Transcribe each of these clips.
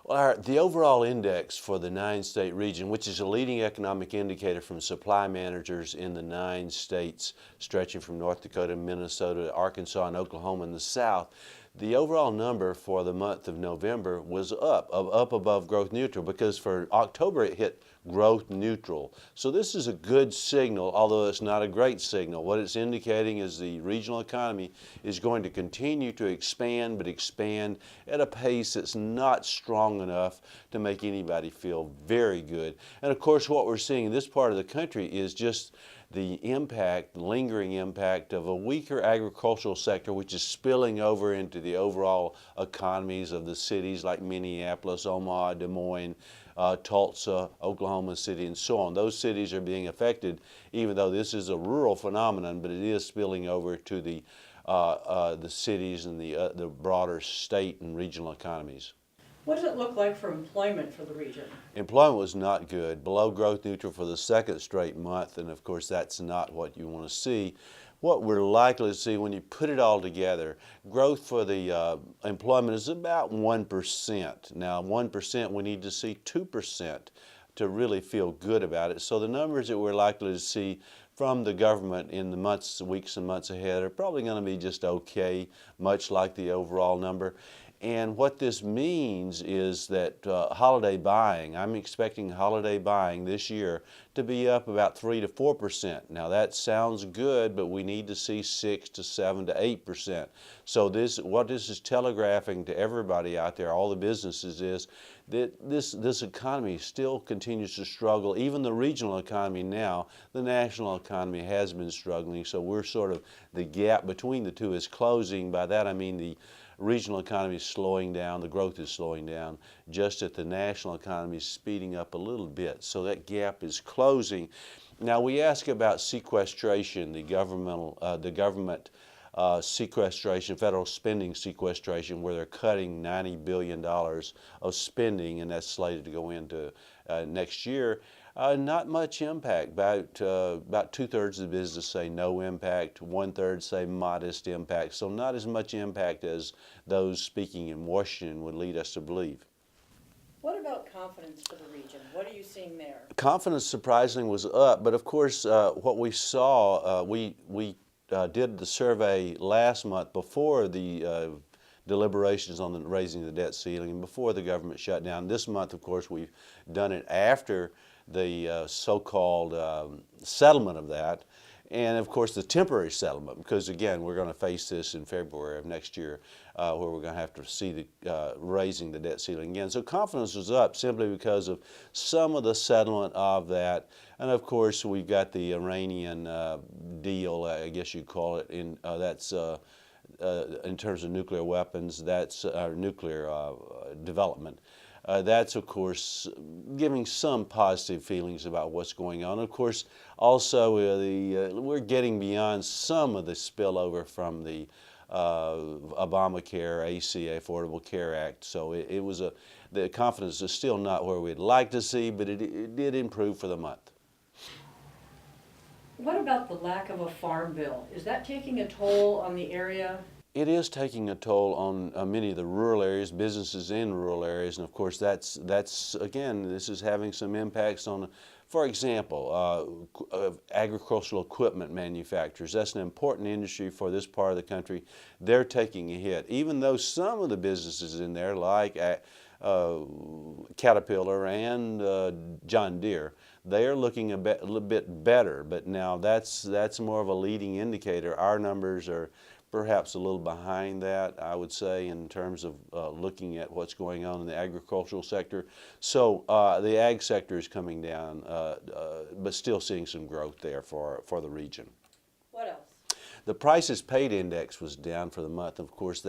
Well, the overall index for the nine-state region, which is a leading economic indicator from supply managers in the 9 states stretching from North Dakota, Minnesota, Arkansas, and Oklahoma in the south, the overall number for the month of November was up above growth neutral, because for October it hit growth neutral. So this is a good signal, although it's not a great signal. What it's indicating is the regional economy is going to continue to expand, but expand at a pace that's not strong enough to make anybody feel very good. And of course, what we're seeing in this part of the country is just the impact, lingering impact of a weaker agricultural sector, which is spilling over into the overall economies of the cities like Minneapolis, Omaha, Des Moines, Tulsa, Oklahoma City, and so on. Those cities are being affected, even though this is a rural phenomenon, but it is spilling over to the cities and the broader state and regional economies. What does it look like for employment for the region? Employment was not good, below growth neutral for the second straight month, and of course that's not what you want to see. What we're likely to see when you put it all together, growth for the employment is about 1%. Now 1%, we need to see 2% to really feel good about it. So the numbers that we're likely to see from the government in the weeks and months ahead are probably going to be just okay, much like the overall number. And what this means is that holiday buying, I'm expecting holiday buying this year to be up about 3 to 4%. Now that sounds good, but we need to see 6 to 7 to 8%. So what this is telegraphing to everybody out there, all the businesses, is that this economy still continues to struggle. Even the regional economy now, the national economy has been struggling. So we're sort of, the gap between the two is closing. By that I mean the regional economy is slowing down, the growth is slowing down, just that the national economy is speeding up a little bit. So that gap is closing. Now we ask about sequestration, the government sequestration, federal spending sequestration, where they're cutting $90 billion of spending, and that's slated to go into next year. Not much impact. About 2/3 of the business say no impact, 1/3 say modest impact. So not as much impact as those speaking in Washington would lead us to believe. What about confidence for the region? What are you seeing there? Confidence surprisingly was up, but of course what we saw, we did the survey last month before the deliberations on raising the debt ceiling and before the government shut down. This month, of course, we've done it after the so-called settlement of that, and of course the temporary settlement, because again we're going to face this in February of next year, where we're going to have to see the raising the debt ceiling again. So confidence was up simply because of some of the settlement of that, and of course we've got the Iranian deal, I guess you'd call it, that's in terms of nuclear weapons, that's nuclear development. That's, of course, giving some positive feelings about what's going on. Of course, also we're getting beyond some of the spillover from the Obamacare, ACA, Affordable Care Act. So the confidence is still not where we'd like to see, but it did improve for the month. What about the lack of a farm bill? Is that taking a toll on the area? It is taking a toll on many of the rural areas, businesses in rural areas, and of course that's again, this is having some impacts on, for example, agricultural equipment manufacturers. That's an important industry for this part of the country. They're taking a hit, even though some of the businesses in there, like Caterpillar and John Deere, they are looking a little bit better. But now that's more of a leading indicator. Our numbers are perhaps a little behind that, I would say, in terms of looking at what's going on in the agricultural sector. So the ag sector is coming down, but still seeing some growth there for the region. What else? The prices paid index was down for the month. Of course,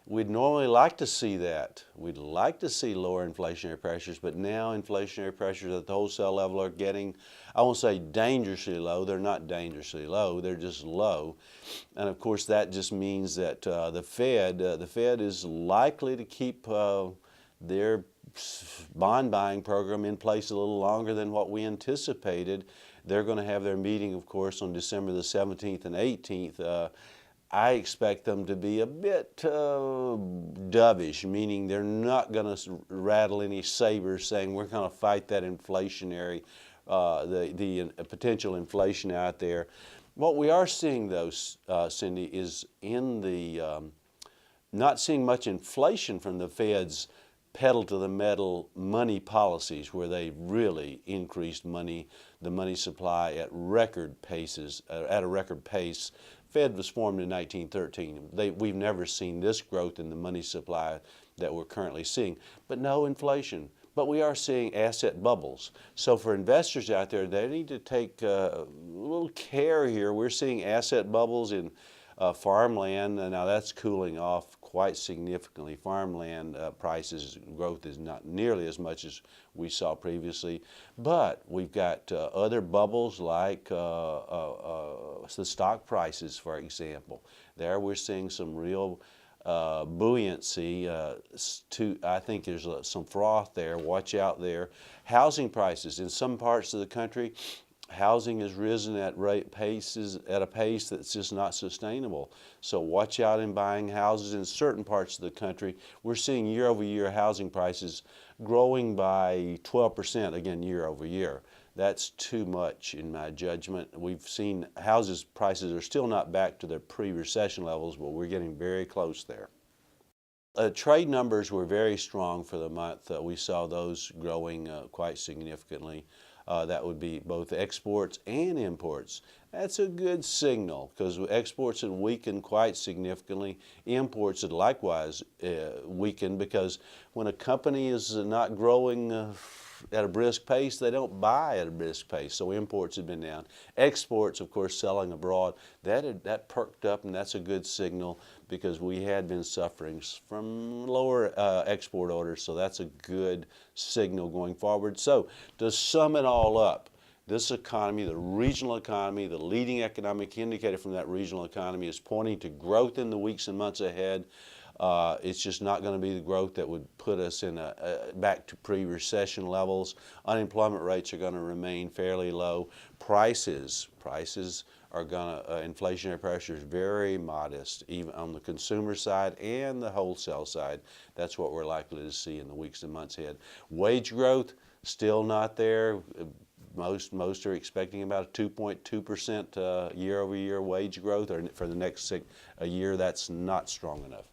we'd normally like to see that. We'd like to see lower inflationary pressures, but now inflationary pressures at the wholesale level are getting, I won't say dangerously low. They're not dangerously low. They're just low. And of course, that just means that the Fed is likely to keep their bond buying program in place a little longer than what we anticipated. They're going to have their meeting, of course, on December the 17th and 18th. I expect them to be a bit dovish, meaning they're not going to rattle any sabers saying we're going to fight that inflationary, the potential inflation out there. What we are seeing, though, Cindy, is in the not seeing much inflation from the Fed's pedal to the metal money policies, where they really increased the money supply at record paces, at a record pace. Fed was formed in 1913. We've never seen this growth in the money supply that we're currently seeing, but no inflation. But we are seeing asset bubbles. So for investors out there, they need to take a little care here. We're seeing asset bubbles in farmland, and now that's cooling off quite significantly. Farmland prices growth is not nearly as much as we saw previously, but we've got other bubbles like the stock prices, for example. There we're seeing some real buoyancy. I think there's some froth there. Watch out there. Housing prices in some parts of the country, housing has risen at a pace that's just not sustainable. So watch out in buying houses in certain parts of the country. We're seeing year-over-year housing prices growing by 12% again year-over-year. That's too much in my judgment. We've seen prices are still not back to their pre-recession levels, but we're getting very close there. Trade numbers were very strong for the month. We saw those growing quite significantly. That would be both exports and imports. That's a good signal because exports had weakened quite significantly. Imports had likewise weakened because when a company is not growing at a brisk pace, they don't buy at a brisk pace. So imports have been down. Exports, of course, selling abroad, that perked up, and that's a good signal because we had been suffering from lower export orders. So that's a good signal going forward. So to sum it all up, this economy, the regional economy, the leading economic indicator from that regional economy is pointing to growth in the weeks and months ahead. It's just not going to be the growth that would put us in back to pre-recession levels. Unemployment rates are going to remain fairly low. Prices are going to, inflationary pressure is very modest, even on the consumer side and the wholesale side. That's what we're likely to see in the weeks and months ahead. Wage growth, still not there. Most are expecting about a 2.2% year-over-year wage growth, or for the next year. That's not strong enough.